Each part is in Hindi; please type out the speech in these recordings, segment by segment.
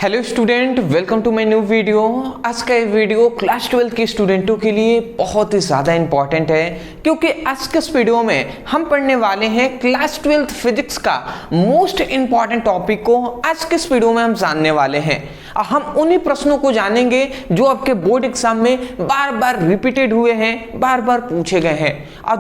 Hello student, welcome to my new video. आज का ये वीडियो क्लास 12 के स्टूडेंटों के लिए बहुत ही ज़्यादा इंपॉर्टेंट है, क्योंकि आज के इस वीडियो में हम पढ़ने वाले हैं क्लास 12 फिजिक्स का मोस्ट इंपॉर्टेंट टॉपिक को। आज के इस वीडियो में हम जानने वाले हैं, हम उन्हीं प्रश्नों को जानेंगे जो आपके बोर्ड एग्जाम में बार बार रिपीटेड हुए हैं, बार बार पूछे गए हैं और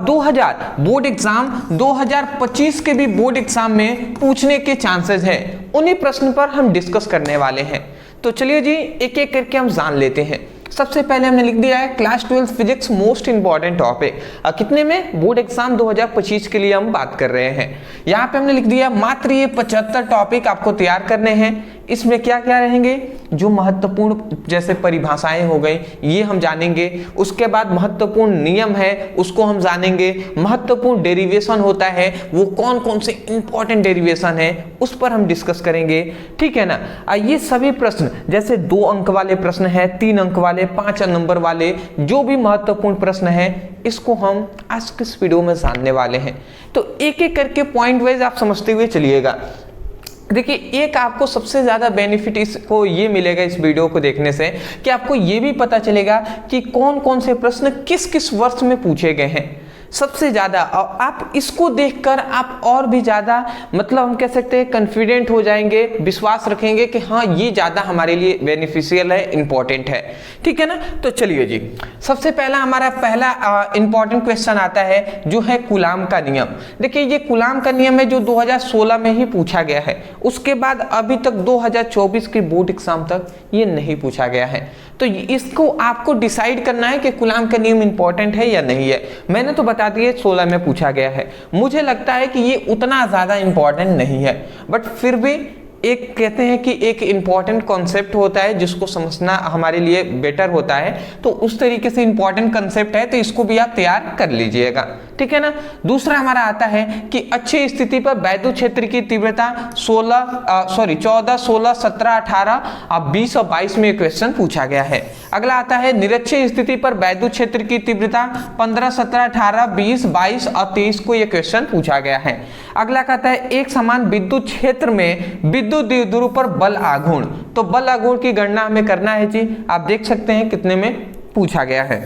2025 के भी बोर्ड एग्जाम में पूछने के चांसेस हैं। उन्हीं प्रश्न पर हम डिस्कस करने वाले हैं। तो चलिए जी, एक एक करके हम जान लेते हैं। सबसे पहले हमने लिख दिया है class 12 physics most important topic. कितने में? बोर्ड एग्जाम 2025 के लिए हम बात कर रहे हैं। यहाँ पे हमने लिख दिया मात्र ये 75 टॉपिक आपको तैयार करने हैं। इसमें क्या क्या रहेंगे? जो महत्वपूर्ण जैसे परिभाषाएं हो गई, ये हम जानेंगे। उसके बाद महत्वपूर्ण नियम है, उसको हम जानेंगे। महत्वपूर्ण डेरिवेशन होता है, वो कौन कौन से इंपॉर्टेंट डेरिवेशन है, उस पर हम डिस्कस करेंगे। ठीक है ना? ये सभी प्रश्न जैसे 2 अंक वाले प्रश्न है, 3 अंक वाले, 5 नंबर वाले, जो भी महत्वपूर्ण प्रश्न है, इसको हम आज के इस वीडियो में जानने वाले हैं। तो एक एक करके पॉइंट वाइज आप समझते हुए चलिएगा। देखिए, एक आपको सबसे ज्यादा बेनिफिट इसको ये मिलेगा इस वीडियो को देखने से कि आपको ये भी पता चलेगा कि कौन कौन से प्रश्न किस किस वर्ष में पूछे गए हैं सबसे ज्यादा। और आप इसको देखकर आप और भी ज्यादा मतलब हम कह सकते हैं कॉन्फिडेंट हो जाएंगे, विश्वास रखेंगे कि हाँ ये ज्यादा हमारे लिए बेनिफिशियल है, इंपॉर्टेंट है। ठीक है ना? तो चलिए जी, सबसे पहला हमारा पहला इंपॉर्टेंट क्वेश्चन आता है जो है कूलाम का नियम। देखिए, ये कूलाम का नियम है जो 2016 में ही पूछा गया है। उसके बाद अभी तक 2024 के बोर्ड एग्जाम तक ये नहीं पूछा गया है। तो इसको आपको डिसाइड करना है कि कूलाम का नियम इंपॉर्टेंट है या नहीं है। मैंने तो बता दिया 16 में पूछा गया है। मुझे लगता है कि ये उतना ज्यादा इंपॉर्टेंट नहीं है, बट फिर भी एक कहते हैं कि एक इंपॉर्टेंट कॉन्सेप्ट होता है जिसको समझना हमारे लिए बेटर होता है। तो उस तरीके से इंपॉर्टेंट कॉन्सेप्ट है, तो इसको भी आप तैयार कर लीजिएगा। ठीक है ना? दूसरा हमारा आता है कि अच्छी स्थिति पर वैद्युत क्षेत्र की तीव्रता 14, 16, 17, 18, 20 और 22 में क्वेश्चन पूछा गया है। अगला आता है निरक्षीय स्थिति पर वैद्युत क्षेत्र की तीव्रता 15, 17, 18, 20, 22 और 23 को यह क्वेश्चन पूछा गया है। अगला कहता है एक समान विद्युत क्षेत्र में विद्युत द्विध्रुव पर बल आघूर्ण। तो बल आघूर्ण की गणना हमें करना है जी। आप देख सकते हैं कितने में पूछा गया है।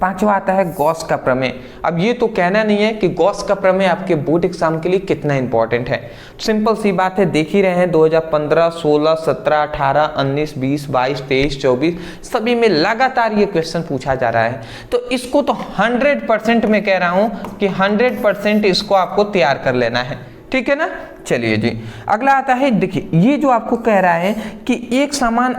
पांचवा आता है गॉस का प्रमेय। अब ये तो कहना नहीं है कि गॉस का प्रमेय आपके बोर्ड एग्जाम के लिए कितना इंपॉर्टेंट है। सिंपल सी बात है, देख ही रहे हैं 2015, 16, 17, 18, 19, 20, 22, 23, 24 सभी में लगातार ये क्वेश्चन पूछा जा रहा है। तो इसको तो 100% मैं कह रहा हूं कि 100% इसको आपको तैयार कर लेना है। ठीक है ना? चलिए जी, अगला आता है, देखिए ये जो आपको कह रहा है कि एक समान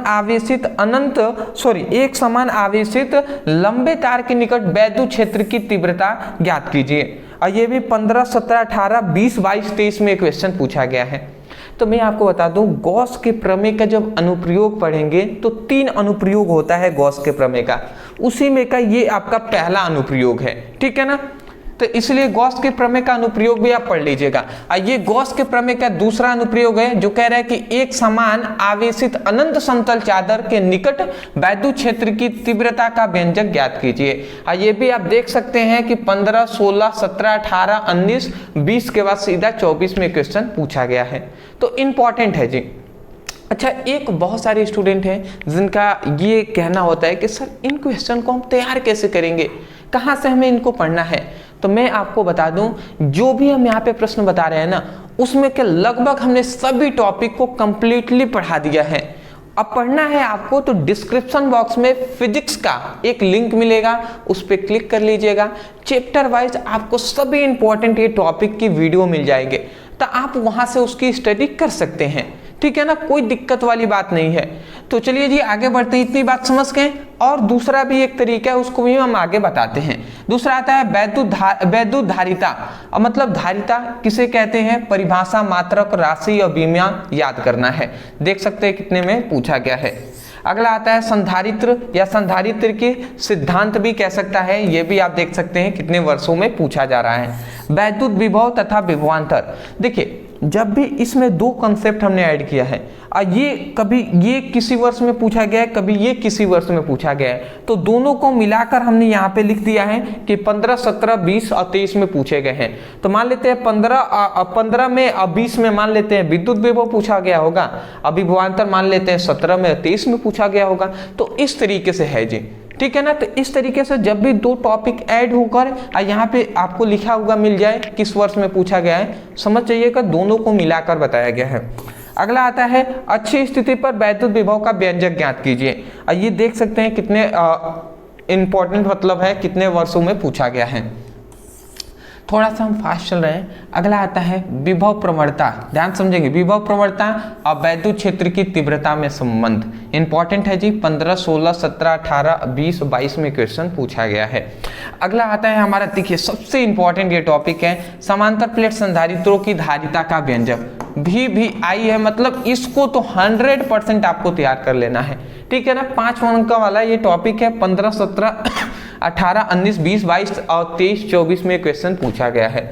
आवेशित लंबे तार के निकट वैद्युत क्षेत्र की तीव्रता ज्ञात कीजिए। और ये भी 15, 17, 18, 20, 22, 23 में क्वेश्चन पूछा गया है। तो मैं आपको बता दूं, गॉस के प्रमेय का जब अनुप्रयोग पढ़ेंगे तो 3 अनुप्रयोग होता है गॉस के प्रमेय का। उसी में का ये आपका पहला अनुप्रयोग है। ठीक है ना? तो इसलिए गॉस के प्रमेय का अनुप्रयोग भी आप पढ़ लीजिएगा। ये गॉस के प्रमेय का दूसरा अनुप्रयोग है जो कह रहा है कि एक समान आवेशित अनंत समतल चादर के निकट वैद्युत क्षेत्र की तीव्रता का व्यंजक ज्ञात कीजिए। ये भी आप देख सकते हैं कि 15, 16, 17, 18, 19, 20 के बाद सीधा 24 में क्वेश्चन पूछा गया है। तो इंपॉर्टेंट है जी। अच्छा, एक बहुत सारे स्टूडेंट हैं जिनका ये कहना होता है कि सर इन क्वेश्चन को हम तैयार कैसे करेंगे, कहाँ से हमें इनको पढ़ना है। तो मैं आपको बता दूं, जो भी हम यहाँ पे प्रश्न बता रहे हैं ना, उसमें के लगभग हमने सभी टॉपिक को कंप्लीटली पढ़ा दिया है। अब पढ़ना है आपको तो डिस्क्रिप्शन बॉक्स में फिजिक्स का एक लिंक मिलेगा, उस पर क्लिक कर लीजिएगा। चैप्टर वाइज आपको सभी इंपॉर्टेंट ये टॉपिक की वीडियो मिल जाएंगे, तो आप वहां से उसकी स्टडी कर सकते हैं। ठीक है ना? कोई दिक्कत वाली बात नहीं है। तो चलिए जी, आगे बढ़ते हैं। इतनी बात समझ गए। और दूसरा भी एक तरीका है, उसको भी हम आगे बताते हैं। दूसरा आता है वैद्युत धारिता। मतलब धारिता किसे कहते हैं? परिभाषा, मात्रक, राशि और विमा याद करना है। देख सकते हैं कितने में पूछा गया है। अगला आता है संधारित्र या संधारित्र के सिद्धांत भी कह सकता है। ये भी आप देख सकते हैं कितने वर्षों में पूछा जा रहा है। वैद्युत विभव तथा विभवांतर। देखिए, जब भी इसमें दो कॉन्सेप्ट हमने ऐड किया है, ये कभी ये किसी वर्ष में पूछा गया है, कभी ये किसी वर्ष में पूछा गया है, तो दोनों को मिलाकर हमने यहाँ पे लिख दिया है कि 15, 17, 20 और 23 में पूछे गए हैं। तो मान लेते हैं 15 में और 20 में मान लेते हैं विद्युत विभव पूछा गया होगा, अभी विभवांतर मान लेते हैं 17 में 23 में पूछा गया होगा। तो इस तरीके से है जी, ठीक है ना। तो इस तरीके से जब भी दो टॉपिक ऐड होकर यहाँ पे आपको लिखा हुआ मिल जाए किस वर्ष में पूछा गया है, समझ जाइएगा दोनों को मिलाकर बताया गया है। अगला आता है अच्छी स्थिति पर वैद्युत विभव का व्यंजक ज्ञात कीजिए। ये देख सकते हैं कितने इंपॉर्टेंट मतलब है, कितने वर्षों में पूछा गया है। थोड़ा सा हम फास्ट चल रहे हैं। अगला आता है विभव प्रवणता, ध्यान समझेंगे, विभव प्रवणता और वैद्युत क्षेत्र की तीव्रता में संबंध इंपॉर्टेंट है जी। 15, 16, 17, 18, 20, 22 में क्वेश्चन पूछा गया है। अगला आता है हमारा, देखिए सबसे इंपॉर्टेंट ये टॉपिक है, समांतर प्लेट संधारित्रों की धारिता का व्यंजक। भी आई है, मतलब इसको तो 100% आपको तैयार कर लेना है, ठीक है ना। 5 अंक वाला ये टॉपिक है। 15, 17, 18, 19, 20, 22 और 23, 24 में क्वेश्चन पूछा गया है।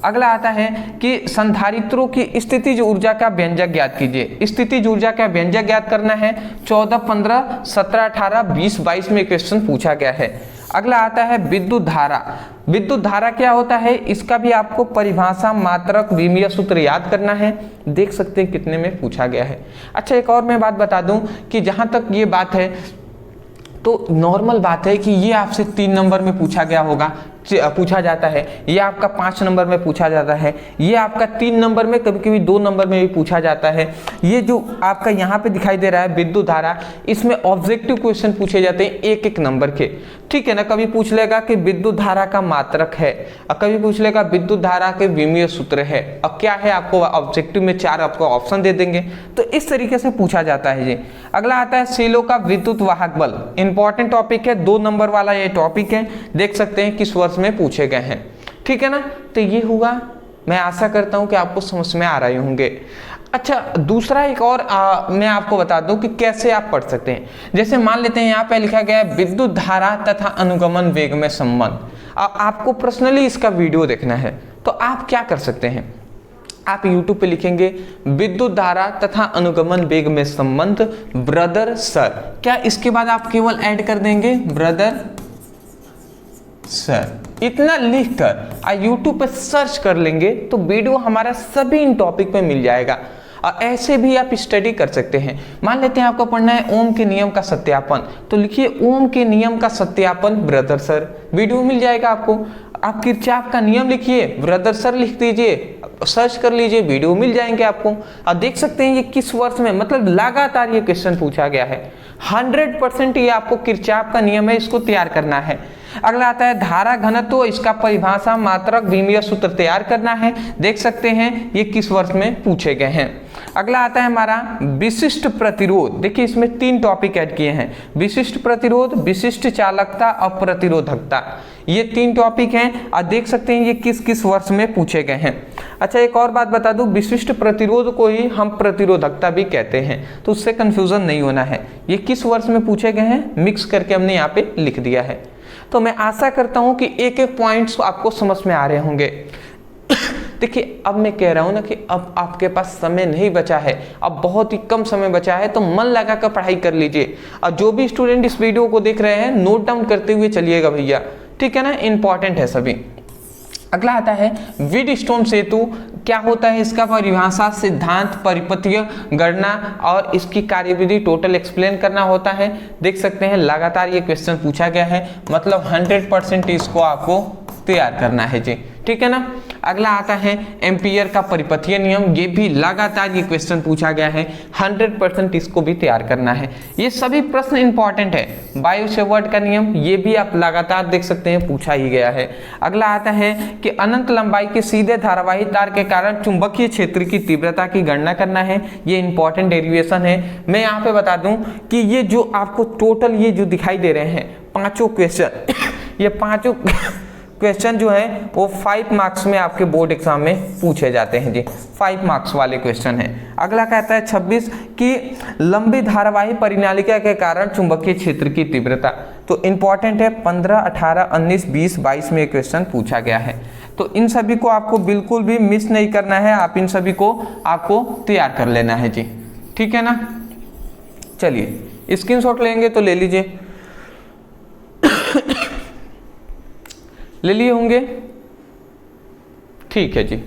अगला आता है कि संधारित्रों की स्थितिज ऊर्जा का व्यंजक ज्ञात कीजिए। स्थितिज ऊर्जा का व्यंजक ज्ञात करना है। 14, 15, 17, 18, 20, 22 में क्वेश्चन पूछा गया है। अगला आता है विद्युत धारा। विद्युत धारा क्या होता है, इसका भी आपको परिभाषा, मात्रक, विमीय सूत्र याद करना है। देख सकते हैं कितने में पूछा गया है। अच्छा, एक और मैं बात बता दूं कि जहां तक ये बात है तो नॉर्मल बात है कि ये आपसे 3 नंबर में पूछा गया होगा, पूछा जाता है, ये आपका 5 नंबर में पूछा जाता है, ये आपका 3 नंबर में, कभी कभी 2 नंबर में भी पूछा जाता है। ये जो आपका यहाँ पे दिखाई दे रहा है विद्युत धारा, इसमें ऑब्जेक्टिव क्वेश्चन पूछे जाते हैं 1-1 नंबर के, ठीक है ना। कभी पूछ लेगा कि विद्युत धारा का मात्रक है, और कभी पूछ लेगा विद्युत धारा के विमीय सूत्र है, और क्या है आपको ऑब्जेक्टिव में 4 आपको ऑप्शन दे देंगे। तो इस तरीके से पूछा जाता है जी। अगला आता है सेलों का विद्युत वाहक बल, इंपॉर्टेंट टॉपिक है, 2 नंबर वाला ये टॉपिक है। देख सकते हैं किस वर्ष में पूछे गए हैं, ठीक है ना। तो ये हुआ, मैं आशा करता हूं कि आपको समझ में आ रहे होंगे। अच्छा, दूसरा एक और मैं आपको बता दूं कि कैसे आप पढ़ सकते हैं। जैसे मान लेते हैं यहाँ पे लिखा गया है विद्युत धारा तथा अनुगमन वेग में संबंध। आपको पर्सनली इसका वीडियो देखना है, तो आप क्या कर सकते हैं, आप YouTube पे लिखेंगे विद्युत धारा तथा अनुगमन वेग में संबंध ब्रदर सर। क्या इसके बाद आप केवल ऐड कर देंगे ब्रदर सर, इतना लिखकर YouTube पे सर्च कर लेंगे तो वीडियो हमारा सभी इन टॉपिक पे मिल जाएगा। और ऐसे भी आप स्टडी कर सकते हैं। मान लेते हैं आपको पढ़ना है ओम के नियम का सत्यापन, तो लिखिए ओम के नियम का सत्यापन ब्रदर सर, वीडियो मिल जाएगा आपको। आप किरचॉफ का नियम लिखिए, ब्रदर सर लिख दीजिए, सर्च कर लीजिए, वीडियो मिल जाएंगे आपको। आप देख सकते हैं ये किस वर्ष में, मतलब लगातार ये क्वेश्चन पूछा गया है। 100% ये आपको किरचॉफ का नियम है, इसको तैयार करना है। अगला आता है धारा घनत्व, तो इसका परिभाषा, मात्रक, विमीय सूत्र तैयार करना है। देख सकते हैं ये किस वर्ष में पूछे गए हैं। अगला आता है हमारा विशिष्ट प्रतिरोध। देखिए इसमें 3 टॉपिक ऐड किए हैं, विशिष्ट प्रतिरोध, विशिष्ट चालकता और प्रतिरोधकता। ये 3 टॉपिक हैं और देख सकते हैं ये किस किस वर्ष में पूछे गए हैं। अच्छा, एक और बात बता दूं, विशिष्ट प्रतिरोध को ही हम प्रतिरोधकता भी कहते हैं, तो उससे कंफ्यूजन नहीं होना है। ये किस वर्ष में पूछे गए हैं मिक्स करके हमने यहाँ पे लिख दिया है। तो मैं आशा करता हूं कि एक-एक पॉइंट्स आपको समझ में आ रहे होंगे। देखिए अब मैं कह रहा हूं ना कि अब आपके पास समय नहीं बचा है, अब बहुत ही कम समय बचा है, तो मन लगा कर पढ़ाई कर लीजिए। और जो भी स्टूडेंट इस वीडियो को देख रहे हैं नोट डाउन करते हुए चलिएगा भैया, ठीक है ना, इंपॉर्टेंट है सभी। अगला आता है व्हीटस्टोन सेतु, क्या होता है इसका परिभाषा, सिद्धांत, परिपथीय गणना और इसकी कार्यविधि टोटल एक्सप्लेन करना होता है। देख सकते हैं लगातार ये क्वेश्चन पूछा गया है, मतलब 100% इसको आपको तैयार करना है जी, ठीक है ना। अगला आता है एम्पियर का परिपथीय नियम, ये भी लगातार ये क्वेश्चन पूछा गया है, 100% इसको भी तैयार करना है। ये सभी प्रश्न इंपॉर्टेंट है। बायो-सेवर्ट का नियम, ये भी आप लगातार देख सकते हैं पूछा ही गया है। अगला आता है कि अनंत लंबाई के सीधे धारावाही तार के कारण चुंबकीय क्षेत्र की तीव्रता की गणना करना है। ये इंपॉर्टेंट डेरिवेशन है। मैं यहाँ पे बता दूं कि ये जो आपको टोटल ये जो दिखाई दे रहे हैं 5 क्वेश्चन, ये 5 क्वेश्चन जो है वो 5 मार्क्स में आपके बोर्ड एग्जाम में पूछे जाते हैं जी, 5 मार्क्स वाले क्वेश्चन हैं। अगला कहता है 26 कि लंबी धारावाही परिनालिका के कारण चुंबकीय क्षेत्र की तीव्रता, तो इंपॉर्टेंट है। 15, 18, 19, 20, 22 में क्वेश्चन पूछा गया है। तो इन सभी को आपको बिल्कुल भी मिस नहीं करना है, आप इन सभी को आपको तैयार कर लेना है जी, ठीक है ना। चलिए स्क्रीनशॉट लेंगे तो ले लीजिए, ले लिए होंगे, ठीक है जी।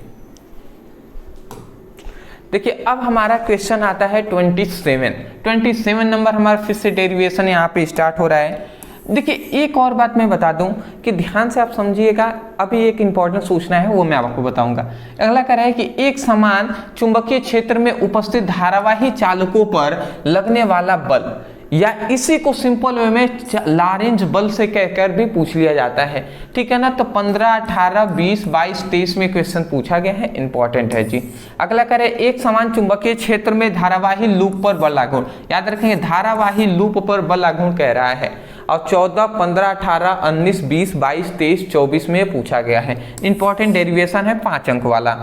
देखिए अब हमारा क्वेश्चन आता है 27 नंबर हमारा फिर से डेरिवेशन यहाँ पे स्टार्ट हो रहा है। देखिए एक और बात मैं बता दूं कि ध्यान से आप समझिएगा, अभी एक इंपॉर्टेंट सूचना है वो मैं आपको बताऊंगा। अगला कह रहा है कि एक समान चुंबकीय क्षेत्र में उपस्थित धारावाही चालकों पर लगने वाला बल या इसी को सिंपल वे में लॉरेंज बल से कहकर भी पूछ लिया जाता है, ठीक है ना। तो 15, 18, 20, 22, 23 में क्वेश्चन पूछा गया है, इंपॉर्टेंट है जी। अगला करें एक समान चुंबकीय क्षेत्र में धारावाही लूप पर बल लागू, याद रखेंगे धारावाही लूप पर बल लागू कह रहा है, और 14, 15, 18, 19, 20, 22, 23, 24 में पूछा गया है। इंपॉर्टेंट डेरिवेशन है 5 अंक वाला।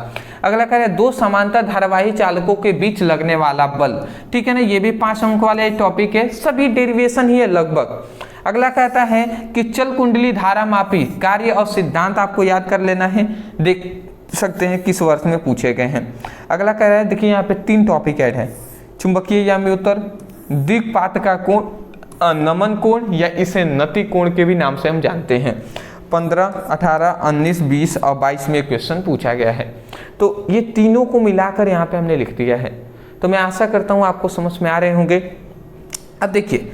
अगला करें दो समांतर धारावाही चालकों के बीच लगने वाला बल, ठीक है ना, ये भी 5 अंक वाला टॉपिक है, सभी डेरिवेशन ही है लगभग। अगला कहता है कि चल कुंडली धारा मापी कार्य और सिद्धांत आपको याद कर लेना है, देख सकते हैं किस वर्ष में पूछे गए हैं। अगला कह रहा है, देखिए यहाँ पे 3 टॉपिक ऐड है, चुंबकीय यामी उत्तर, दिक्पात का कोण, नमन कोण या इसे नति कोण के भी नाम से हम जानते हैं। 15, 18, 19, 20 और 22 में क्वेश्चन पूछा गया है। तो ये तीनों को मिलाकर यहाँ पे हमने लिख दिया है, तो मैं आशा करता हूँ आपको समझ में आ रहे होंगे। अब देखिए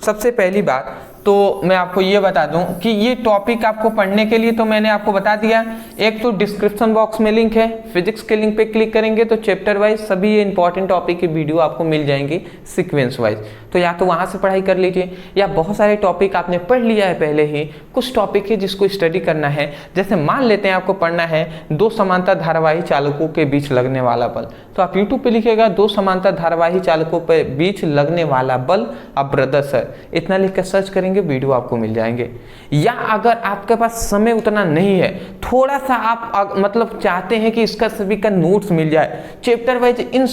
सबसे पहली बात तो मैं आपको ये बता दूं कि ये टॉपिक आपको पढ़ने के लिए तो मैंने आपको बता दिया, एक तो डिस्क्रिप्शन बॉक्स में लिंक है, फिजिक्स के लिंक पे क्लिक करेंगे तो चैप्टर वाइज सभी ये इंपॉर्टेंट टॉपिक की वीडियो आपको मिल जाएंगी सीक्वेंस वाइज, तो या तो वहाँ से पढ़ाई कर लीजिए, या बहुत सारे टॉपिक आपने पढ़ लिया है पहले ही, कुछ टॉपिक है जिसको स्टडी करना है। जैसे मान लेते हैं आपको पढ़ना है दो समांतर धारावाही चालकों के बीच लगने वाला बल, तो आप यूट्यूब पे लिखिएगा दो समांतर धारावाही चालकों के बीच लगने वाला बल, अब ब्रदर सर इतना लिख कर सर्च करेंगे वीडियो आपको मिल जाएंगे। या अगर आपके पास समय उतना नहीं है, थोड़ा सा आप मतलब चाहते हैं कि इसका सभी का नोट्स मिल जाए चैप्टर वाइज, इन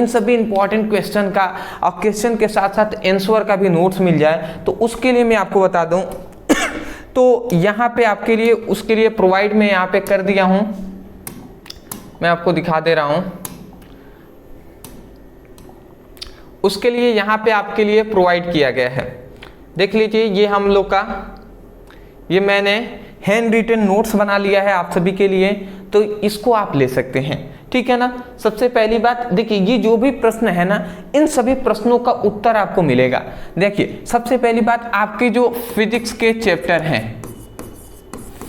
सभी इंपॉर्टेंट क्वेश्चन का और क्वेश्चन के साथ साथ आंसर का भी नोट्स मिल जाए, तो उसके लिए मैं आपको बता दूं तो यहाँ पे आपके लिए उसके लिए प्रोवाइड मैं यहाँ पे कर दिया हूं, मैं आपको दिखा दे रहा हूं। उसके लिए यहाँ पे आपके लिए प्रोवाइड किया गया है, देख लीजिए ये हम लोग का, ये मैंने हैंड रिटन नोट्स बना लिया है आप सभी के लिए, तो इसको आप ले सकते हैं, ठीक है ना। सबसे पहली बात देखिए, ये जो भी प्रश्न है ना, इन सभी प्रश्नों का उत्तर आपको मिलेगा। देखिए सबसे पहली बात, आपके जो फिजिक्स के चैप्टर हैं,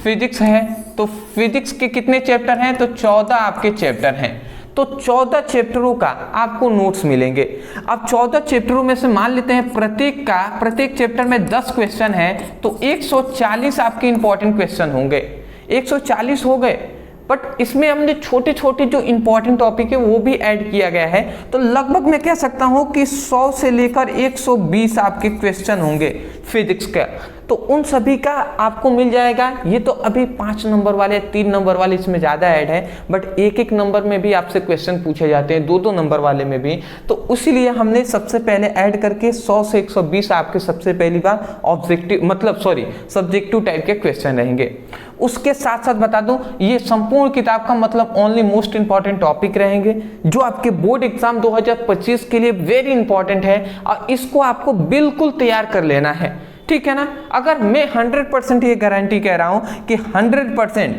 फिजिक्स है तो फिजिक्स के कितने चैप्टर हैं, तो 14 आपके चैप्टर हैं, तो 14 चैप्टरों का आपको नोट्स मिलेंगे। अब 14 चैप्टरों में से मान लेते हैं प्रत्येक चैप्टर में 10 क्वेश्चन है, तो 140 आपके इंपॉर्टेंट क्वेश्चन होंगे, 140 हो गए। बट इसमें हमने छोटे छोटे जो इंपॉर्टेंट टॉपिक है वो भी ऐड किया गया है, तो लगभग मैं कह सकता हूं कि 100 से लेकर 120 आपके क्वेश्चन होंगे फिजिक्स का, तो उन सभी का आपको मिल जाएगा। ये तो अभी 5 नंबर वाले 3 नंबर वाले इसमें ज़्यादा ऐड है, बट एक नंबर में भी आपसे क्वेश्चन पूछे जाते हैं, 2 नंबर वाले में भी, तो इसीलिए हमने सबसे पहले ऐड करके 100 से 120 आपके सबसे पहली बार सब्जेक्टिव टाइप के क्वेश्चन रहेंगे। उसके साथ साथ बता दूं, ये संपूर्ण किताब का मतलब ओनली मोस्ट इंपॉर्टेंट टॉपिक रहेंगे जो आपके बोर्ड एग्जाम 2025 के लिए वेरी इंपॉर्टेंट है, और इसको आपको बिल्कुल तैयार कर लेना है, ठीक है ना। अगर मैं 100% ये गारंटी कह रहा हूं कि 100%,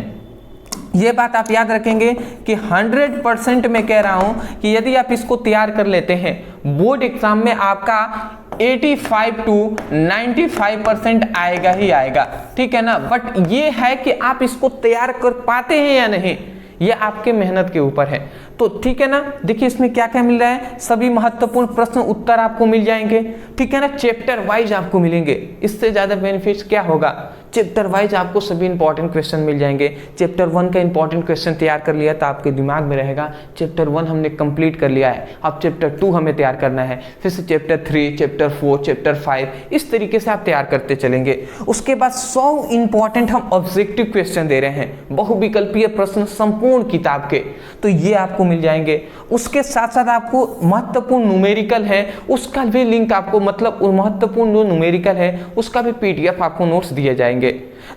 ये बात आप याद रखेंगे कि 100% मैं कह रहा हूं कि यदि आप इसको तैयार कर लेते हैं, बोर्ड एग्जाम में आपका 85 to 95% आएगा ही आएगा, ठीक है ना। बट ये है कि आप इसको तैयार कर पाते हैं या नहीं, ये आपके मेहनत के ऊपर है, तो ठीक है ना। देखिए इसमें क्या क्या मिल रहा है, सभी महत्वपूर्ण प्रश्न उत्तर आपको मिल जाएंगे, ठीक है ना, चैप्टर वाइज आपको मिलेंगे। इससे ज्यादा बेनिफिट्स क्या होगा, चैप्टर वाइज आपको सभी इंपॉर्टेंट क्वेश्चन मिल जाएंगे। चैप्टर 1 का इंपॉर्टेंट क्वेश्चन तैयार कर लिया तो आपके दिमाग में रहेगा चैप्टर 1 हमने कंप्लीट कर लिया है, अब चैप्टर 2 हमें तैयार करना है, फिर से चैप्टर 3, चैप्टर 4, चैप्टर 5, इस तरीके से आप तैयार करते चलेंगे। उसके बाद 100 इंपॉर्टेंट हम ऑब्जेक्टिव क्वेश्चन दे रहे हैं, बहुविकल्पीय प्रश्न संपूर्ण किताब के, तो ये आपको मिल जाएंगे। उसके साथ साथ आपको महत्वपूर्ण न्यूमेरिकल है उसका भी लिंक आपको, मतलब महत्वपूर्ण जो न्यूमेरिकल है उसका भी पीडीएफ आपको नोट्स दिए जाएंगे।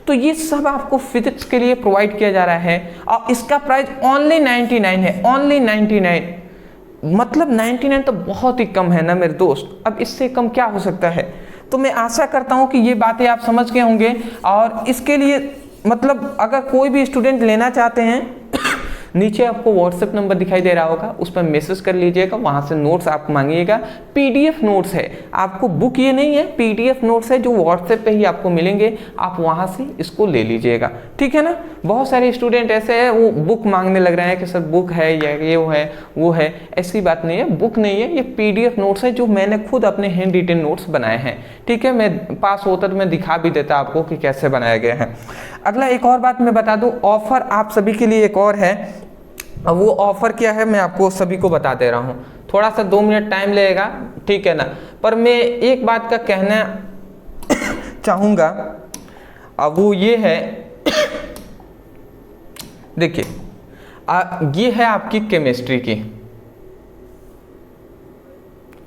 तो ये सब आपको फिजिक्स के लिए प्रोवाइड किया जा रहा है और इसका प्राइस ओनली 99 है, ओनली 99। मतलब 99 तो बहुत ही कम है ना मेरे दोस्त, अब इससे कम क्या हो सकता है। तो मैं आशा करता हूँ कि ये बातें आप समझ गए होंगे। और इसके लिए मतलब अगर कोई भी स्टूडेंट लेना चाहते हैं नीचे आपको व्हाट्सएप नंबर दिखाई दे रहा होगा, उस पर मैसेज कर लीजिएगा, वहाँ से नोट्स आप मांगिएगा। पीडीएफ नोट्स है, आपको बुक ये नहीं है, पीडीएफ नोट्स है जो व्हाट्सएप पे ही आपको मिलेंगे, आप वहाँ से इसको ले लीजिएगा, ठीक है ना। बहुत सारे स्टूडेंट ऐसे हैं वो बुक मांगने लग रहे हैं कि सर बुक है या ये वो है, ऐसी बात नहीं है, बुक नहीं है, ये पीडीएफ नोट्स है जो मैंने खुद अपने हैंड रिटन नोट्स बनाए हैं, ठीक है। मैं पास होता तो मैं दिखा भी देता आपको कि कैसे बनाए गए हैं। अगला एक और बात मैं बता दूं, ऑफर आप सभी के लिए एक और है। अब वो ऑफर क्या है मैं आपको सभी को बता दे रहा हूँ, थोड़ा सा 2 मिनट टाइम लगेगा, ठीक है ना। पर मैं एक बात का कहना चाहूँगा, अब वो ये है देखिए ये है आपकी केमिस्ट्री की,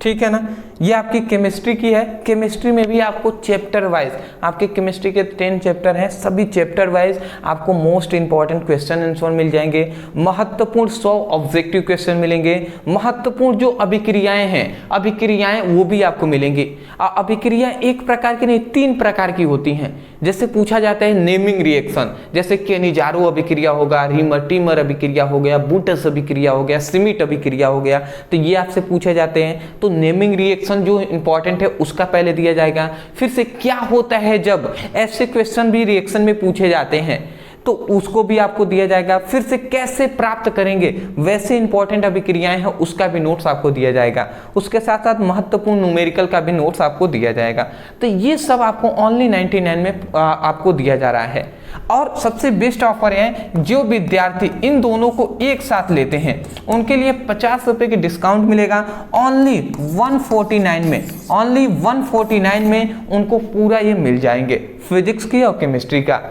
ठीक है ना, ये आपकी केमिस्ट्री की है। केमिस्ट्री में भी आपको चैप्टर वाइज, आपके केमिस्ट्री के 10 चैप्टर हैं, सभी चैप्टर वाइज आपको मोस्ट इंपॉर्टेंट क्वेश्चन आंसर मिल जाएंगे, महत्वपूर्ण 100 ऑब्जेक्टिव क्वेश्चन मिलेंगे, महत्वपूर्ण जो अभिक्रियाएं हैं अभिक्रियाएं वो भी आपको मिलेंगी। अभिक्रिया एक प्रकार की नहीं 3 प्रकार की होती हैं। जैसे पूछा जाता है नेमिंग रिएक्शन, जैसे केनिजारो अभिक्रिया होगा, रीमर अभिक्रिया हो गया, बूटस अभिक्रिया हो गया, सिमिट अभिक्रिया हो गया, तो ये आपसे पूछे जाते हैं। तो नेमिंग रिएक्शन जो इंपॉर्टेंट है उसका पहले दिया जाएगा। फिर से क्या होता है जब ऐसे क्वेश्चन भी रिएक्शन में पूछे जाते हैं तो उसको भी आपको दिया जाएगा। फिर से कैसे प्राप्त करेंगे वैसे इंपॉर्टेंट अभिक्रियाएं हैं उसका भी नोट्स आपको दिया जाएगा। उसके साथ साथ महत्वपूर्ण न्यूमेरिकल का भी नोट्स आपको दिया जाएगा। तो ये सब आपको ओनली 99 में आपको दिया जा रहा है। और सबसे बेस्ट ऑफर है, जो विद्यार्थी इन दोनों को एक साथ लेते हैं उनके लिए 50 रुपए की डिस्काउंट मिलेगा। ओनली 149 में, ओनली 149 में उनको पूरा ये मिल जाएंगे, फिजिक्स की और केमिस्ट्री का।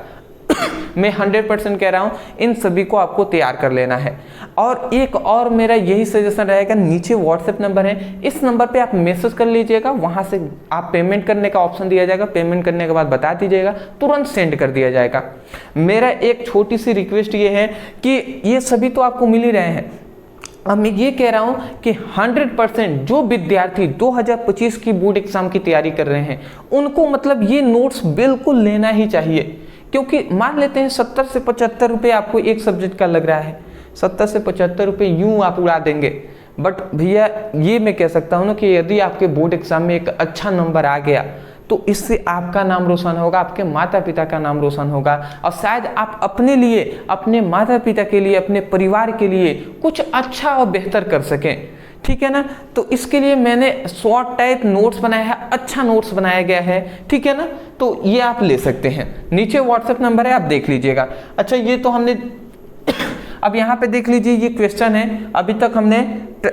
मैं 100% कह रहा हूं, इन सभी को आपको तैयार कर लेना है। और एक और मेरा यही सजेशन रहेगा, नीचे व्हाट्सएप नंबर है, इस नंबर पे आप मैसेज कर लीजिएगा, वहां से आप पेमेंट करने का ऑप्शन दिया जाएगा, पेमेंट करने के बाद बता दीजिएगा, तुरंत सेंड कर दिया जाएगा। मेरा एक छोटी सी रिक्वेस्ट ये है कि ये सभी तो आपको मिल ही रहे हैं, अब मैं ये कह रहा हूं कि 100% जो विद्यार्थी 2025 की बोर्ड एग्जाम की तैयारी कर रहे हैं उनको मतलब ये नोट्स बिल्कुल लेना ही चाहिए। क्योंकि मान लेते हैं 70 से 75 रुपये आपको एक सब्जेक्ट का लग रहा है, 70 से 75 रुपये यूं आप उड़ा देंगे। बट भैया ये मैं कह सकता हूँ ना कि यदि आपके बोर्ड एग्जाम में एक अच्छा नंबर आ गया तो इससे आपका नाम रोशन होगा, आपके माता पिता का नाम रोशन होगा, और शायद आप अपने लिए, अपने माता पिता के लिए, अपने परिवार के लिए कुछ अच्छा और बेहतर कर सकें, ठीक है ना। तो इसके लिए मैंने शॉर्ट टाइप नोट्स बनाया है, अच्छा नोट्स बनाया गया है, ठीक है ना। तो ये आप ले सकते हैं, नीचे व्हाट्सएप नंबर है, आप देख लीजिएगा। अच्छा ये तो हमने अब यहाँ पे देख लीजिए, ये क्वेश्चन है, अभी तक हमने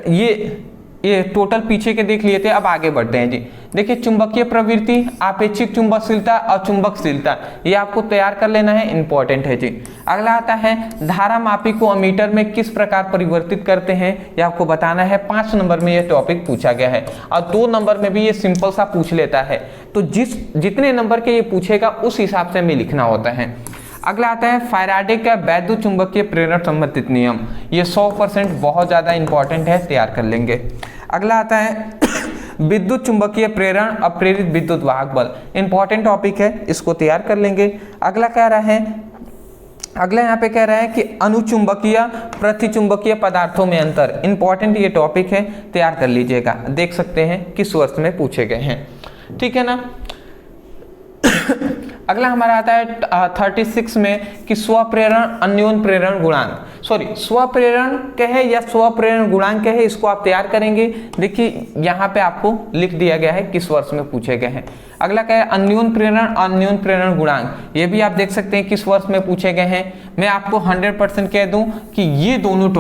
ये टोटल पीछे के देख लिए थे। अब आगे बढ़ते हैं जी। देखिए चुंबकीय प्रवृत्ति, आपेक्षिक चुंबकशीलता और चुंबकशीलता, ये आपको तैयार कर लेना है, इंपॉर्टेंट है जी। अगला आता है धारा मापी को अमीटर में किस प्रकार परिवर्तित करते हैं, ये आपको बताना है। 5 नंबर में ये टॉपिक पूछा गया है और 2 नंबर में भी ये सिंपल सा पूछ लेता है। तो जितने नंबर के ये पूछेगा उस हिसाब से हमें लिखना होता है। अगला आता है फैराडे का वैद्युत चुंबकीय प्रेरण संबंधित नियम, ये 100% बहुत ज़्यादा इंपॉर्टेंट है, तैयार कर लेंगे। अगला आता है विद्युत चुंबकीय प्रेरण और प्रेरित विद्युत वाहक बल, इंपॉर्टेंट टॉपिक है, इसको तैयार कर लेंगे। अगला कह रहा है, अगला यहाँ पे कह रहा है कि अनुचुंबकीय प्रतिचुंबकीय पदार्थों में अंतर, इंपॉर्टेंट ये टॉपिक है, तैयार कर लीजिएगा। देख सकते हैं किस वर्ष में पूछे गए हैं, ठीक है ना। अगला हमारा आता है 36 में कि स्वप्रेरण अन्योन प्रेरण गुणांक, सॉरी स्वप्रेरण कहे या स्वप्रेरण गुणांक कहे, इसको आप तैयार करेंगे। देखिए यहाँ पे आपको लिख दिया गया है किस वर्ष में पूछे गए हैं। अगला क्या है अन्योन प्रेरण गुणांक, ये भी आप देख सकते हैं किस वर्ष में पूछे गए हैं। मैं आपको 100% कह दूं कि ये दोनों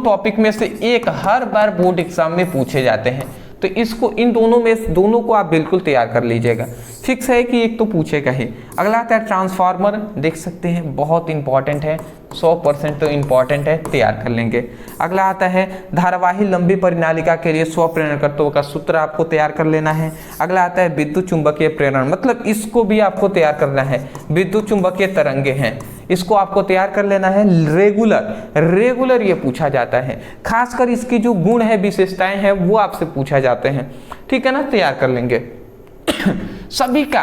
टॉपिक में से एक हर बार बोर्ड एग्जाम में पूछे जाते हैं। तो इसको इन दोनों में दोनों को आप बिल्कुल तैयार कर लीजिएगा, फिक्स है कि एक तो पूछेगा ही। अगला आता है ट्रांसफार्मर, देख सकते हैं बहुत इंपॉर्टेंट है, 100% तो इंपॉर्टेंट है, तैयार कर लेंगे। अगला आता है धारावाही लंबी परिनालिका के लिए स्वप्रेरणकत्व का सूत्र आपको तैयार कर लेना है। अगला आता है विद्युत चुंबकीय प्रेरण, मतलब इसको भी आपको तैयार करना है। विद्युत चुंबकीय तरंगे हैं, इसको आपको तैयार कर लेना है। रेगुलर ये पूछा जाता है, खासकर इसकी जो गुण है, विशेषताएं हैं, वो आपसे पूछा जाते हैं, ठीक है ना, तैयार कर लेंगे। सभी का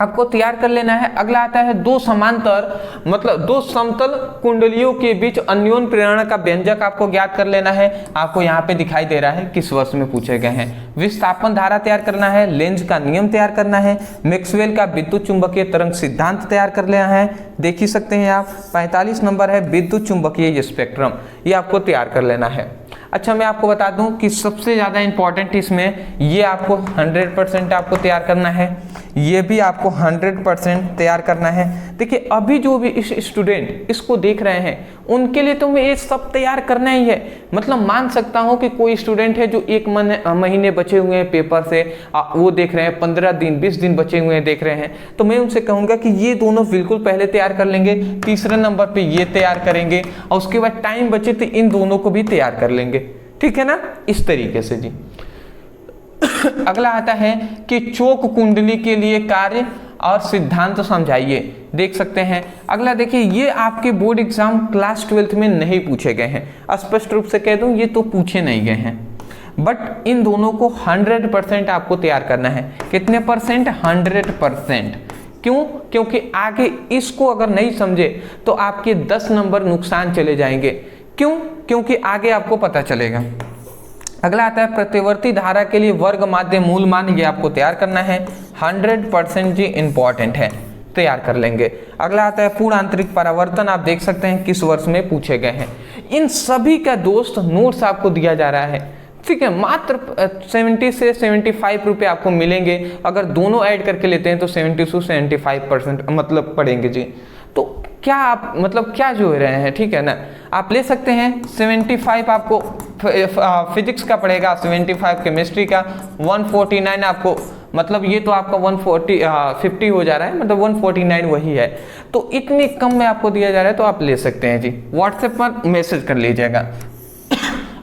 आपको तैयार कर लेना है। अगला आता है दो समांतर मतलब दो समतल कुंडलियों के बीच अन्योन प्रेरण का व्यंजक आपको ज्ञात कर लेना है। आपको यहाँ पे दिखाई दे रहा है किस वर्ष में पूछे गए हैं। विस्थापन धारा तैयार करना है, लेंज का नियम तैयार करना है, मैक्सवेल का विद्युत चुंबकीय तरंग सिद्धांत तैयार कर लेना है। देख ही सकते हैं आप 45 नंबर है विद्युत चुंबकीय स्पेक्ट्रम, ये आपको तैयार कर लेना है। अच्छा, मैं आपको बता दूं कि सबसे ज़्यादा इंपॉर्टेंट इसमें ये आपको 100% आपको तैयार करना है, ये भी आपको 100% तैयार करना है। देखिए अभी जो भी इस स्टूडेंट इसको देख रहे हैं उनके लिए तो मैं ये सब तैयार करना ही है। मतलब मान सकता हूँ कि कोई स्टूडेंट है जो 1 महीने बचे हुए हैं पेपर से, वो देख रहे हैं 15 दिन 20 दिन बचे हुए हैं देख रहे हैं, तो मैं उनसे कहूँगा कि ये दोनों बिल्कुल पहले तैयार कर लेंगे, तीसरे नंबर पर ये तैयार करेंगे और उसके बाद टाइम बचे तो इन दोनों को भी तैयार कर लेंगे, ठीक है ना, इस तरीके से जी। अगला आता है कि चौक कुंडली के लिए कार्य और सिद्धांत समझाइए, देख सकते हैं। अगला देखिए ये आपके बोर्ड एग्जाम क्लास 12th में नहीं पूछे गए हैं, स्पष्ट रूप से कह दूं ये तो पूछे नहीं गए हैं, बट इन दोनों को 100% आपको तैयार करना है। कितने परसेंट? 100%। क्यों? क्योंकि आगे इसको अगर नहीं समझे तो आपके 10 नंबर नुकसान चले जाएंगे। क्यों? क्योंकि आगे आपको पता चलेगा। अगला आता है प्रतिवर्ती धारा के लिए वर्ग माध्य मूल मान, ये आपको तैयार करना है, 100% जी इंपॉर्टेंट है, तैयार कर लेंगे। अगला आता है पूर्ण आंतरिक परावर्तन, आप देख सकते हैं किस वर्ष में पूछे गए हैं। इन सभी का दोस्त नोट्स आपको दिया जा रहा है, ठीक है, मात्र 70 से 75 रुपये आपको मिलेंगे। अगर दोनों ऐड करके लेते हैं तो 70 से 75% मतलब पड़ेंगे जी। तो क्या आप मतलब क्या जो रहे हैं, ठीक है ना, आप ले सकते हैं। 75 आपको फिजिक्स का पड़ेगा, 75 केमिस्ट्री का, 149 आपको मतलब ये तो आपका 50 हो जा रहा है, मतलब 149 वही है। तो इतने कम में आपको दिया जा रहा है तो आप ले सकते हैं जी। व्हाट्सएप पर मैसेज कर लीजिएगा।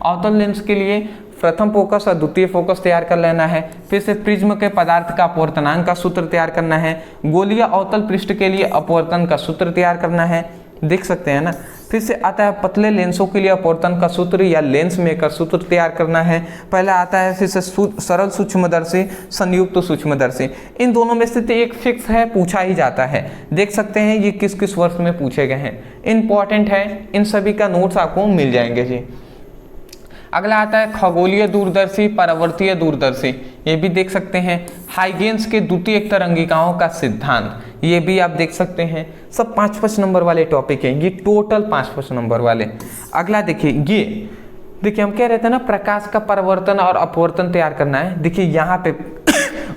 अवतल लेंस के लिए प्रथम फोकस और द्वितीय फोकस तैयार कर लेना है। फिर से प्रिज्म के पदार्थ का अपवर्तनांक का सूत्र तैयार करना है। गोलीय अवतल पृष्ठ के लिए अपवर्तन का सूत्र तैयार करना है, देख सकते हैं ना। फिर से आता है पतले लेंसों के लिए अपवर्तन का सूत्र या लेंस मेकर सूत्र तैयार करना है। पहला आता है फिर से सरल सूक्ष्मदर्शी, संयुक्त सूक्ष्मदर्शी। इन दोनों में से एक फिक्स है, पूछा ही जाता है। देख सकते हैं ये किस किस वर्ष में पूछे गए हैं, इंपॉर्टेंट है। इन सभी का नोट्स आपको मिल जाएंगे जी। अगला आता है खगोलीय दूरदर्शी, परावर्तीय दूरदर्शी, ये भी देख सकते हैं। हाइगेंस के द्वितीय तरंगिकाओं का सिद्धांत, ये भी आप देख सकते हैं। सब 5-5 नंबर वाले टॉपिक हैं, ये टोटल 5-5 नंबर वाले। अगला देखिए ये देखिए हम कह रहे थे ना प्रकाश का परावर्तन और अपवर्तन तैयार करना है। देखिए यहाँ पे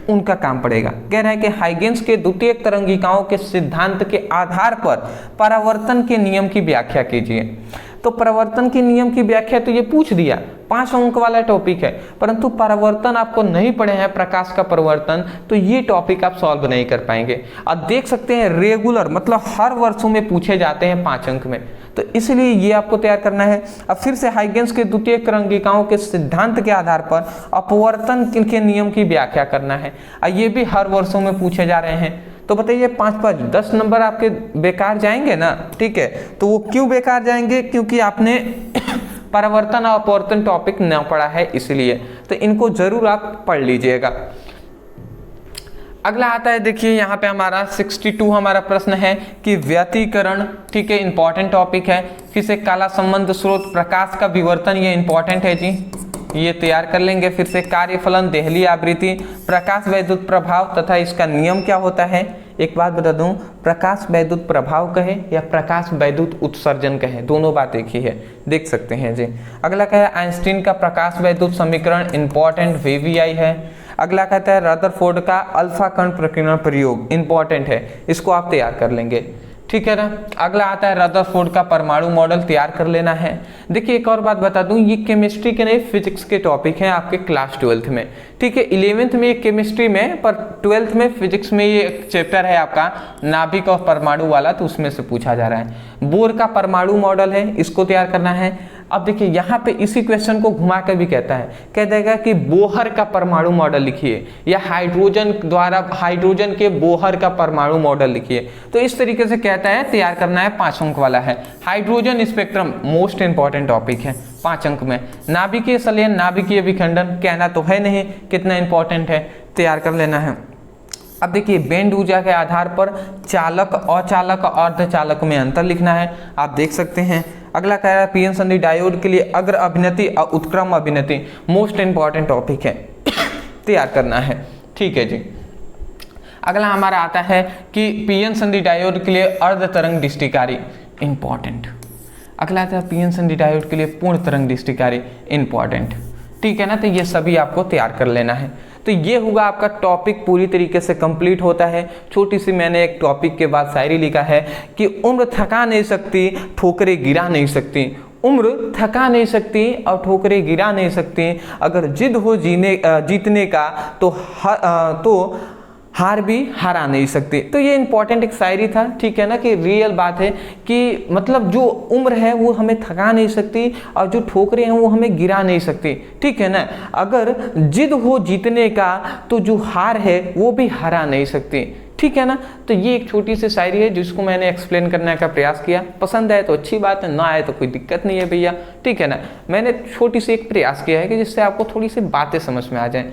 उनका काम पड़ेगा। कह रहे हैं कि हाइगेंस के द्वितीय तरंगिकाओं के सिद्धांत के आधार पर परावर्तन के नियम की व्याख्या कीजिए। तो परावर्तन के नियम की व्याख्या तो ये पूछ दिया, 5 अंक वाला टॉपिक है, परंतु परावर्तन आपको नहीं पढ़े हैं, प्रकाश का परावर्तन, तो ये टॉपिक आप सॉल्व नहीं कर पाएंगे। अब देख सकते हैं रेगुलर मतलब हर वर्षों में पूछे जाते हैं 5 अंक में, तो इसलिए ये आपको तैयार करना है। अब फिर से हाइगेंस के द्वितीय तरंगिकाओं के सिद्धांत के आधार पर अपवर्तन के नियम की व्याख्या करना है, ये भी हर वर्षों में पूछे जा रहे हैं। तो बताइए 5-5 10 नंबर आपके बेकार जाएंगे ना, ठीक है। तो वो क्यों बेकार जाएंगे? क्योंकि आपने परावर्तन और अपवर्तन टॉपिक न पढ़ा है, इसलिए। तो इनको जरूर आप पढ़ लीजिएगा। अगला आता है देखिए यहाँ पे हमारा 62 हमारा प्रश्न है कि व्यतिकरण, ठीक है, इंपॉर्टेंट टॉपिक है। फिर से काला संबंध स्रोत, प्रकाश का विवर्तन, ये इंपॉर्टेंट है जी, ये तैयार कर लेंगे। फिर से कार्यफलन, देहली आवृत्ति, प्रकाश वैद्युत प्रभाव तथा इसका नियम क्या होता है। एक बात बता दूं, प्रकाश वैद्युत प्रभाव कहे या प्रकाश वैद्युत उत्सर्जन कहे, दोनों बात एक ही है, देख सकते हैं जी। अगला क्या है आइंस्टीन का प्रकाश वैद्युत समीकरण, इंपॉर्टेंट VVI है। अगला कहता है रदरफोर्ड का अल्फा कण प्रकीर्णन प्रयोग, इंपॉर्टेंट है, इसको आप तैयार कर लेंगे। ठीक है ना। अगला आता है रदरफोर्ड का परमाणु मॉडल तैयार कर लेना है। देखिए एक और बात बता दूं, ये केमिस्ट्री के नहीं फिजिक्स के टॉपिक हैं आपके क्लास 12th में, ठीक है। 11th में ये केमिस्ट्री में, पर 12th में फिजिक्स में ये एक चैप्टर है आपका नाभिक और परमाणु वाला, तो उसमें से पूछा जा रहा है। बोर का परमाणु मॉडल है, इसको तैयार करना है। अब देखिए यहाँ पे इसी क्वेश्चन को घुमा कर भी कहता है, कह देगा कि बोहर का परमाणु मॉडल लिखिए, या हाइड्रोजन के बोहर का परमाणु मॉडल लिखिए। तो इस तरीके से कहता है, तैयार करना है, 5 अंक वाला है। Hydrogen spectrum most important topic है, 5 अंक में। नाभिकीय संलयन, नाभिकीय विखंडन, कहना तो है नहीं कितना इंपॉर्टेंट है, तैयार कर लेना है। अब देखिए बैंड ऊर्जा के आधार पर चालक, अचालक और अर्धचालक में अंतर लिखना है, आप देख सकते हैं। अगला कह रहा है पीएन संधि डायोड के लिए अग्र अभिनति और उत्क्रम अभिनति मोस्ट इंपॉर्टेंट टॉपिक है, तैयार करना है, ठीक है जी। अगला हमारा आता है कि पीएन संधि डायोड के लिए अर्ध तरंग दृष्टिकारी, इंपॉर्टेंट। अगला आता है पीएन संधि डायोड के लिए पूर्ण तरंग दृष्टिकारी, इंपॉर्टेंट, ठीक है ना। तो ये सभी आपको तैयार कर लेना है। तो ये होगा आपका टॉपिक पूरी तरीके से कंप्लीट होता है। छोटी सी मैंने एक टॉपिक के बाद शायरी लिखा है कि उम्र थका नहीं सकती, ठोकरें गिरा नहीं सकती। उम्र थका नहीं सकती और ठोकरें गिरा नहीं सकती। अगर जिद हो जीतने का तो हार भी हरा नहीं सकती। तो ये इंपॉर्टेंट एक शायरी था, ठीक है ना, कि रियल बात है कि मतलब जो उम्र है वो हमें थका नहीं सकती और जो ठोकरें हैं वो हमें गिरा नहीं सकती, ठीक है ना। अगर जिद हो जीतने का तो जो हार है वो भी हरा नहीं सकती, ठीक है ना। तो ये एक छोटी सी शायरी है जिसको मैंने एक्सप्लेन करने का प्रयास किया। पसंद आए तो अच्छी बात है, ना आए तो कोई दिक्कत नहीं है भैया, ठीक है ना। मैंने छोटी सी एक प्रयास किया है कि जिससे आपको थोड़ी सी बातें समझ में आ जाएं।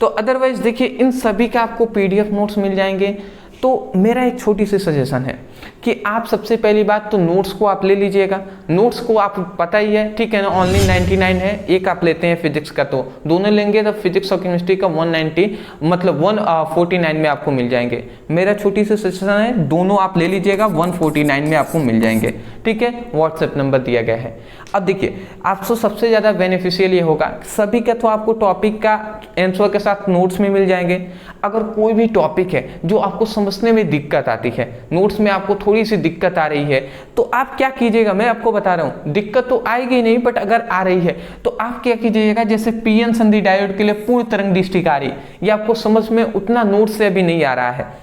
तो अदरवाइज देखिए इन सभी का आपको PDF नोट्स मिल जाएंगे। तो मेरा एक छोटी सी सजेशन है कि आप सबसे पहली बात तो नोट्स को आप ले लीजिएगा। नोट्स को आप पता ही है, ठीक है ना, ओनली 99 है। एक आप लेते हैं फिजिक्स का, तो दोनों लेंगे तो फिजिक्स और केमिस्ट्री का 190 मतलब 149 में आपको मिल जाएंगे। मेरा छोटी सी सजेशन है, दोनों आप ले लीजिएगा, 149 में आपको मिल जाएंगे, ठीक है। व्हाट्सएप नंबर दिया गया है। अब देखिए आपको सबसे ज़्यादा बेनिफिशियल ये होगा, सभी का तो आपको टॉपिक का आंसर के साथ नोट्स में मिल जाएंगे। अगर कोई भी टॉपिक है जो आपको समझने में दिक्कत आती है, नोट्स में आपको थोड़ी सी दिक्कत आ रही है, तो आप क्या कीजिएगा, मैं आपको बता रहा हूँ, दिक्कत तो आएगी नहीं, बट अगर आ रही है तो आप क्या कीजिएगा, जैसे पीएन संधि डायोड के लिए पूर्ण तरंग दृष्टिकारी, ये आपको समझ में उतना नोट्स से अभी नहीं आ रहा है,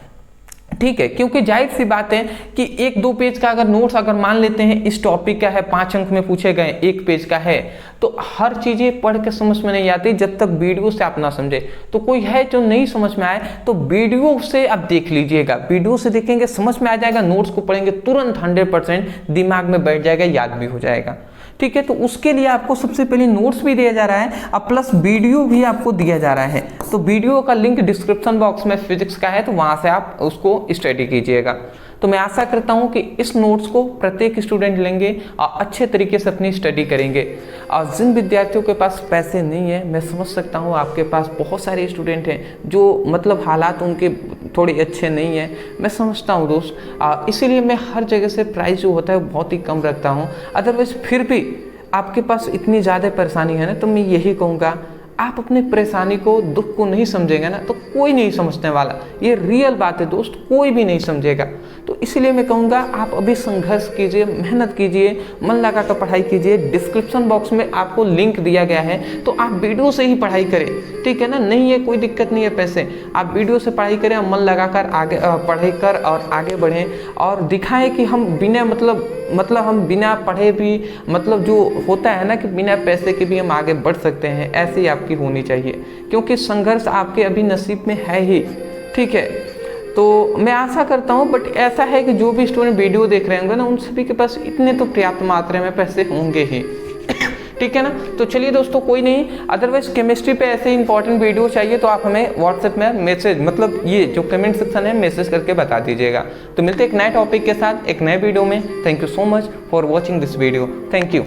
ठीक है। क्योंकि जाहिर सी बात है कि 1-2 पेज का अगर नोट्स अगर मान लेते हैं इस टॉपिक का है, 5 अंक में पूछे गए, 1 पेज का है, तो हर चीजें पढ़ के समझ में नहीं आती जब तक वीडियो से आप ना समझे। तो कोई है जो नहीं समझ में आए तो वीडियो से आप देख लीजिएगा, वीडियो से देखेंगे समझ में आ जाएगा, नोट्स को पढ़ेंगे तुरंत 100% दिमाग में बैठ जाएगा, याद भी हो जाएगा, ठीक है। तो उसके लिए आपको सबसे पहले नोट्स भी दिया जा रहा है और प्लस वीडियो भी आपको दिया जा रहा है। तो वीडियो का लिंक डिस्क्रिप्शन बॉक्स में फिजिक्स का है, तो वहां से आप उसको स्टडी कीजिएगा। तो मैं आशा करता हूं कि इस नोट्स को प्रत्येक स्टूडेंट लेंगे और अच्छे तरीके से अपनी स्टडी करेंगे। और जिन विद्यार्थियों के पास पैसे नहीं है, मैं समझ सकता हूं आपके पास बहुत सारे स्टूडेंट हैं जो मतलब हालात उनके थोड़े अच्छे नहीं हैं, मैं समझता हूं दोस्त। इसीलिए मैं हर जगह से प्राइस जो होता है बहुत ही कम रखता हूं। अदरवाइज फिर भी आपके पास इतनी ज़्यादा परेशानी है ना, तो मैं यही कहूँगा, आप अपने परेशानी को, दुख को नहीं समझेंगे ना तो कोई नहीं समझने वाला, ये रियल बात है दोस्त, कोई भी नहीं समझेगा। तो इसलिए मैं कहूँगा आप अभी संघर्ष कीजिए, मेहनत कीजिए, मन लगा कर पढ़ाई कीजिए। डिस्क्रिप्शन बॉक्स में आपको लिंक दिया गया है, तो आप वीडियो से ही पढ़ाई करें, ठीक है ना। नहीं है कोई दिक्कत नहीं है पैसे, आप वीडियो से पढ़ाई करें, मन लगा कर आगे पढ़ाई कर और आगे बढ़ें और दिखाएं कि हम बिना मतलब हम बिना पढ़े भी मतलब जो होता है ना कि बिना पैसे के भी हम आगे बढ़ सकते हैं, ऐसी आपकी होनी चाहिए। क्योंकि संघर्ष आपके अभी नसीब में है ही, ठीक है। तो मैं आशा करता हूँ, बट ऐसा है कि जो भी स्टूडेंट वीडियो देख रहे होंगे ना, उन सभी के पास इतने तो पर्याप्त मात्रा में पैसे होंगे ही, ठीक है ना। तो चलिए दोस्तों, कोई नहीं, अदरवाइज केमिस्ट्री पे ऐसे इंपॉर्टेंट वीडियो चाहिए तो आप हमें व्हाट्सएप में मैसेज मतलब ये जो कमेंट सेक्शन है मैसेज करके बता दीजिएगा। तो मिलते हैं एक नए टॉपिक के साथ एक नए वीडियो में। Thank you so much for watching this video, thank you.